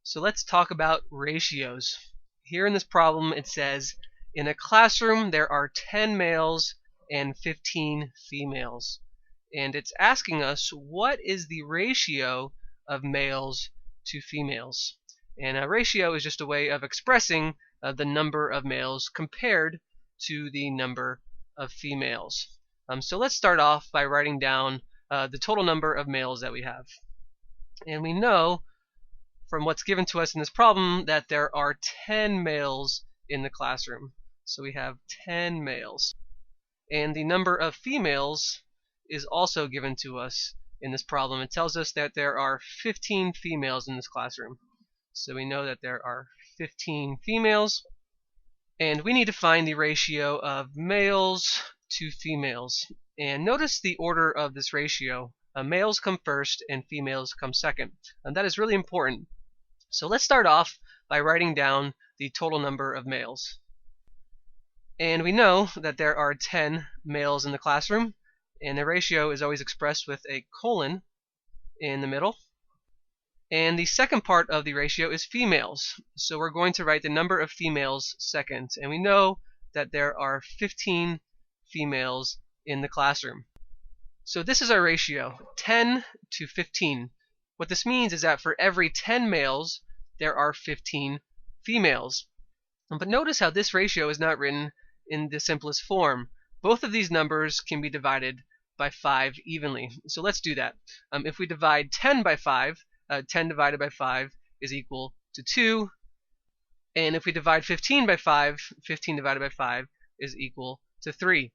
So let's talk about ratios. Here in this problem it says, in a classroom there are 10 males and 15 females. And it's asking us, what is the ratio of males to females? And a ratio is just a way of expressing the number of males compared to the number of females. So let's start off by writing down the total number of males that we have. And we know from what's given to us in this problem that there are 10 males in the classroom. So we have 10 males. And the number of females is also given to us in this problem. It tells us that there are 15 females in this classroom. So we know that there are 15 females. And we need to find the ratio of males to females. And notice the order of this ratio. Males come first and females come second. And that is really important. So let's start off by writing down the total number of males. And we know that there are 10 males in the classroom, and the ratio is always expressed with a colon in the middle. And the second part of the ratio is females. So we're going to write the number of females second. And we know that there are 15 females in the classroom. So this is our ratio, 10 to 15. What this means is that for every 10 males, there are 15 females. But notice how this ratio is not written in the simplest form. Both of these numbers can be divided by 5 evenly. So let's do that. If we divide 10 by 5, 10 divided by 5 is equal to 2. And if we divide 15 by 5, 15 divided by 5 is equal to 3.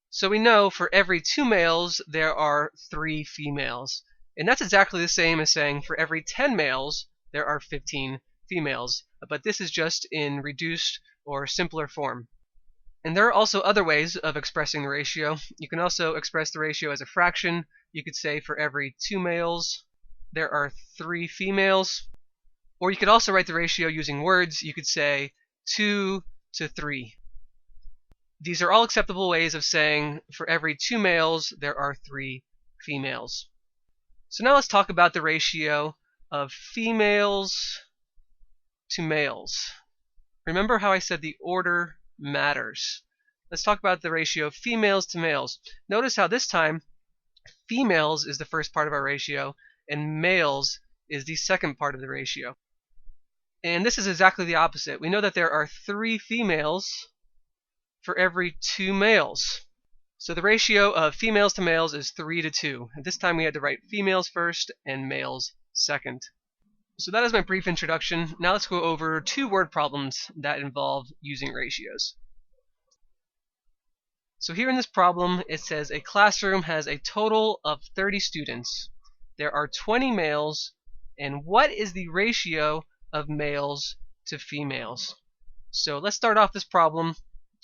So we know for every 2 males, there are 3 females. And that's exactly the same as saying for every 10 males, there are 15 females. But this is just in reduced or simpler form. And there are also other ways of expressing the ratio. You can also express the ratio as a fraction. You could say for every 2 males, there are 3 females. Or you could also write the ratio using words. You could say 2 to 3. These are all acceptable ways of saying for every 2 males, there are 3 females. So now let's talk about the ratio of females to males. Remember how I said the order matters. Let's talk about the ratio of females to males. Notice how this time females is the first part of our ratio and males is the second part of the ratio. And this is exactly the opposite. We know that there are 3 females for every 2 males. So the ratio of females to males is 3 to 2. And this time we had to write females first and males second. So that is my brief introduction. Now let's go over 2 word problems that involve using ratios. So here in this problem it says a classroom has a total of 30 students. There are 20 males, and what is the ratio of males to females? So let's start off this problem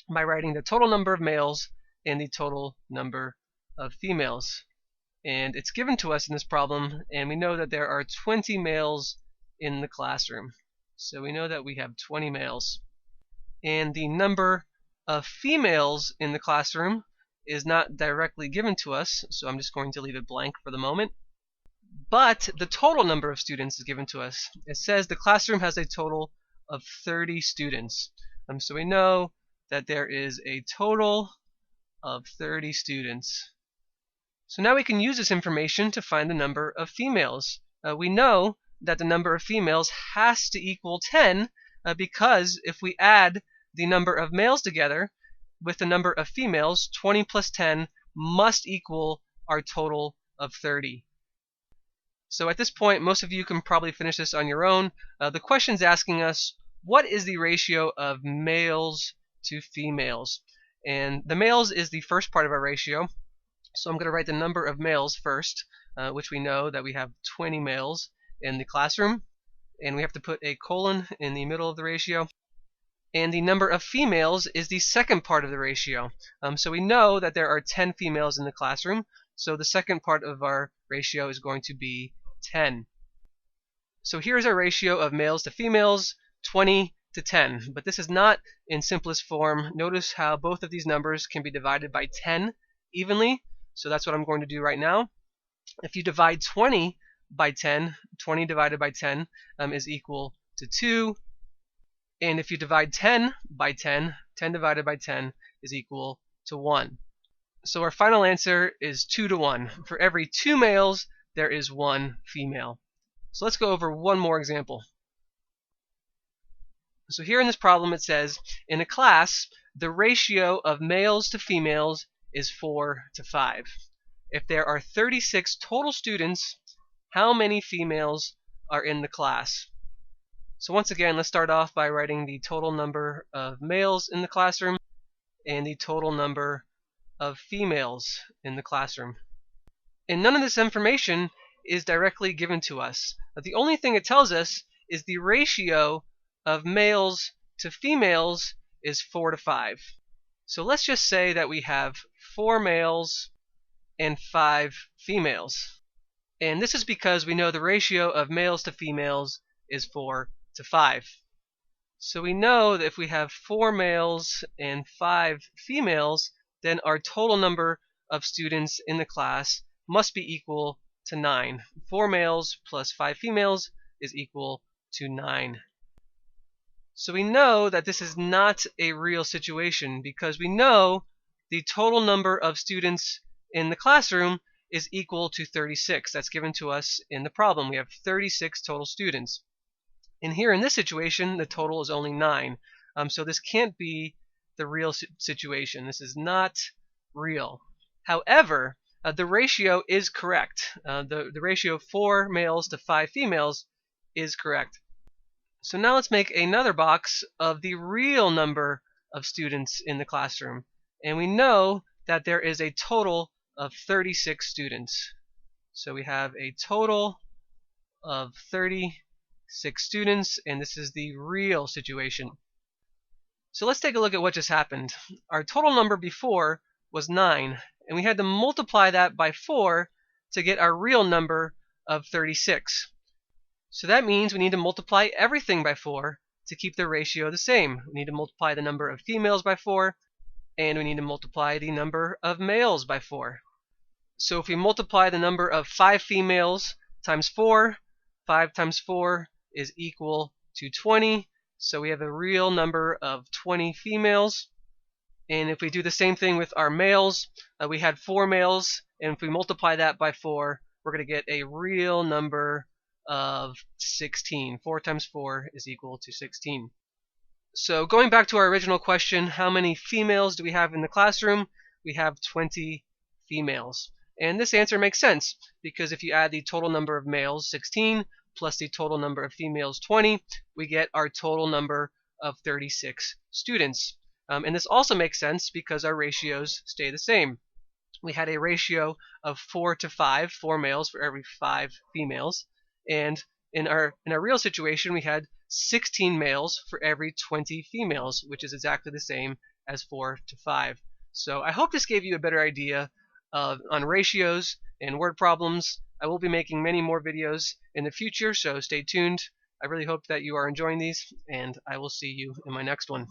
by writing the total number of males and the total number of females. And it's given to us in this problem, and we know that there are 20 males in the classroom. So we know that we have 20 males. And the number of females in the classroom is not directly given to us, so I'm just going to leave it blank for the moment. But the total number of students is given to us. It says the classroom has a total of 30 students. So we know that there is a total of 30 students. So now we can use this information to find the number of females. We know that the number of females has to equal 10 because if we add the number of males together with the number of females, 20 plus 10 must equal our total of 30. So at this point, most of you can probably finish this on your own. The question's asking us, what is the ratio of males to females? And the males is the first part of our ratio. So I'm going to write the number of males first, which we know that we have 20 males in the classroom. And we have to put a colon in the middle of the ratio. And the number of females is the second part of the ratio. So we know that there are 10 females in the classroom. So the second part of our ratio is going to be 10. So here's our ratio of males to females, 20 to 10. But this is not in simplest form. Notice how both of these numbers can be divided by 10 evenly. So that's what I'm going to do right now. If you divide 20 by 10, 20 divided by 10 is equal to 2. And if you divide 10 by 10, 10 divided by 10 is equal to 1. So our final answer is 2 to 1. For every 2 males, there is 1 female. So let's go over one more example. So here in this problem it says, in a class, the ratio of males to females is 4 to 5. If there are 36 total students, how many females are in the class? So once again, let's start off by writing the total number of males in the classroom and the total number of females in the classroom. And none of this information is directly given to us. The only thing it tells us is the ratio of males to females is 4 to 5. So let's just say that we have 4 males and 5 females. And this is because we know the ratio of males to females is 4 to 5. So we know that if we have 4 males and 5 females, then our total number of students in the class must be equal to 9. 4 males plus 5 females is equal to 9. So we know that this is not a real situation because we know the total number of students in the classroom is equal to 36. That's given to us in the problem. We have 36 total students. And here in this situation, the total is only 9. So this can't be the real situation. This is not real. However, the ratio is correct. The ratio of 4 males to 5 females is correct. So now let's make another box of the real number of students in the classroom. And we know that there is a total of 36 students. So we have a total of 36 students, and this is the real situation. So let's take a look at what just happened. Our total number before was 9, and we had to multiply that by 4 to get our real number of 36. So that means we need to multiply everything by 4 to keep the ratio the same. We need to multiply the number of females by 4, and we need to multiply the number of males by 4. So if we multiply the number of 5 females times 4, 5 times 4 is equal to 20. So we have a real number of 20 females. And if we do the same thing with our males, we had 4 males, and if we multiply that by 4, we're going to get a real number of 16. 4 times 4 is equal to 16. So going back to our original question, how many females do we have in the classroom? We have 20 females. And this answer makes sense, because if you add the total number of males, 16, plus the total number of females, 20, we get our total number of 36 students. And this also makes sense because our ratios stay the same. We had a ratio of 4 to 5, 4 males for every 5 females. And in our real situation, we had 16 males for every 20 females, which is exactly the same as 4 to 5. So I hope this gave you a better idea on ratios and word problems. I will be making many more videos in the future, so stay tuned. I really hope that you are enjoying these, and I will see you in my next one.